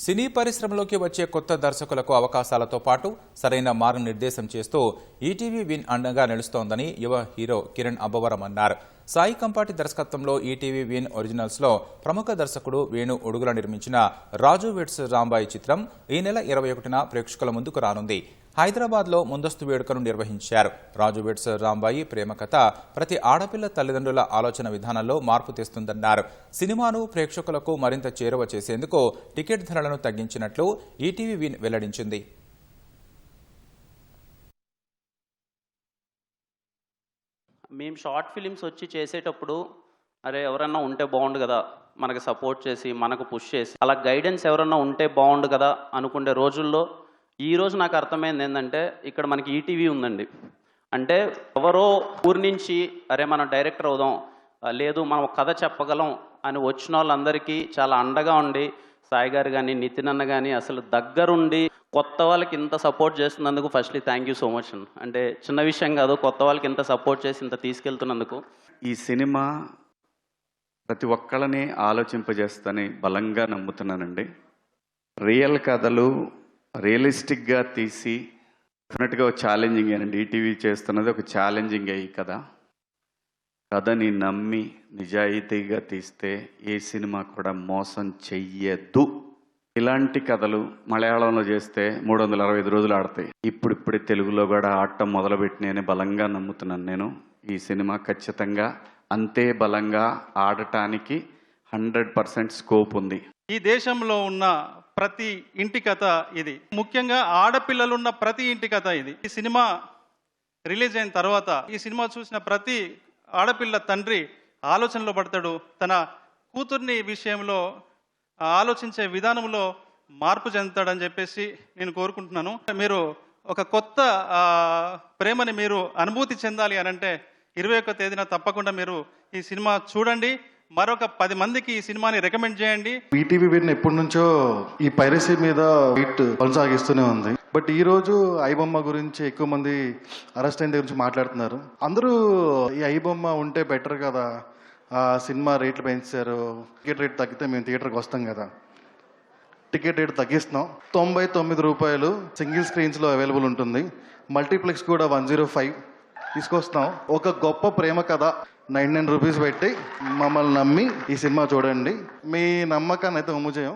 సినీ పరిశ్రమలోకి వచ్చే కొత్త దర్శకులకు అవకాశాలతో పాటు సరైన మార్గనిర్దేశం చేస్తూ ఈటీవీ విన్ అండగా నిలుస్తోందని యువ హీరో కిరణ్ అబ్బవరం అన్నారు. సాయి కంపాటి దర్శకత్వంలో ఈటీవీ విన్ ఒరిజినల్స్ లో ప్రముఖ దర్శకుడు వేణు ఉడుగుల నిర్మించిన రాజు వెడ్స్ రాంబాయి చిత్రం ఈ నెల 21న ప్రేక్షకుల ముందుకు రానుంది. హైదరాబాద్ లో ముందస్తు వేడుకను నిర్వహించారు. రాజు వెడ్స్ రాంబాయి ప్రేమ కథ ప్రతి ఆడపిల్ల తల్లిదండ్రుల ఆలోచన విధానంలో మార్పు తెస్తుందన్నారు. సినిమాను ప్రేక్షకులకు మరింత చేరువ చేసేందుకు టికెట్ ధరలను తగ్గించినట్లు ఈటీవీ విన్ వెల్లడించింది. మేము షార్ట్ ఫిలిమ్స్ వచ్చి చేసేటప్పుడు అరే ఎవరన్నా ఉంటే బాగుండు కదా, మనకు సపోర్ట్ చేసి మనకు పుష్ చేసి అలా గైడెన్స్ ఎవరన్నా ఉంటే బాగుండు కదా అనుకునే రోజుల్లో ఈరోజు నాకు అర్థమైంది ఏంటంటే ఇక్కడ మనకి ఈటీవీ ఉందండి. అంటే ఎవరో ఊరి నుంచి అరే మనం డైరెక్టర్ అవుదాం, లేదు మనం కథ చెప్పగలం అని వచ్చిన వాళ్ళందరికీ చాలా అండగా ఉండి సాయి గారు కానీ నితిన్ అన్న కానీ అసలు దగ్గరుండి కొత్త వాళ్ళకి ఇంత సపోర్ట్ చేస్తున్నందుకు firstly thank you so much. అంటే చిన్న విషయం కాదు, కొత్త వాళ్ళకి ఇంత సపోర్ట్ చేసి ఇంత తీసుకెళ్తున్నందుకు. ఈ సినిమా ప్రతి ఒక్కళ్ళని ఆలోచింపజేస్తని బలంగా నమ్ముతున్నానండి. రియల్ కథలు రియలిస్టిక్గా తీసి డెఫినెట్గా ఒక ఛాలెంజింగ్ అండి. ఈటీవీ చేస్తున్నది ఒక ఛాలెంజింగ్ ఈ కథని నమ్మి నిజాయితీగా తీస్తే ఏ సినిమా కూడా మోసం చెయ్యదు. ఇలాంటి కథలు మలయాళంలో చేస్తే 365 రోజులు ఆడతాయి. ఇప్పుడిప్పుడే తెలుగులో కూడా ఆడటం మొదలుపెట్టినని బలంగా నమ్ముతున్నాను నేను. ఈ సినిమా ఖచ్చితంగా అంతే బలంగా ఆడటానికి 100% స్కోప్ ఉంది. ఈ దేశంలో ఉన్న ప్రతి ఇంటి కథ ఇది, ముఖ్యంగా ఆడపిల్లలున్న ప్రతి ఇంటి కథ ఇది. ఈ సినిమా రిలీజ్ అయిన తర్వాత ఈ సినిమా చూసిన ప్రతి ఆడపిల్ల తండ్రి ఆలోచనలో పడతాడు. తన కూతుర్ని విషయంలో ఆలోచించే విధానంలో మార్పు చెందుతాడని చెప్పేసి నేను కోరుకుంటున్నాను. మీరు ఒక కొత్త ప్రేమని మీరు అనుభూతి చెందాలి అని అంటే 21వ తేదీన తప్పకుండా మీరు ఈ సినిమా చూడండి. మరొక 10 మందికి ఈ సినిమాని రికమెండ్ చేయండి. ఈటీవీ విన్ ఎప్పటి నుంచో ఈ పైరసీ మీద ఫైట్ కొనసాగిస్తూనే ఉంది. బట్ ఈ రోజు ఐబొమ్మ గురించి ఎక్కువ మంది అరెస్ట్ అయిన గురించి మాట్లాడుతున్నారు. అందరూ ఈ ఐబొమ్మ ఉంటే బెటర్ కదా, సినిమా రేట్లు పెంచారు, టికెట్ రేట్ తగ్గితే మేము థియేటర్కి వస్తాం కదా. Ticket rate తగ్గిస్తున్నాం. 99 రూపాయలు సింగిల్ స్క్రీన్స్లో అవైలబుల్ ఉంటుంది. మల్టీప్లెక్స్ కూడా 105 తీసుకొస్తున్నాం. ఒక గొప్ప ప్రేమ కథ 99 రూపీస్ పెట్టి మమ్మల్ని నమ్మి ఈ సినిమా చూడండి. మీ నమ్మకాన్ని అయితే ఉమ్ము చేయం.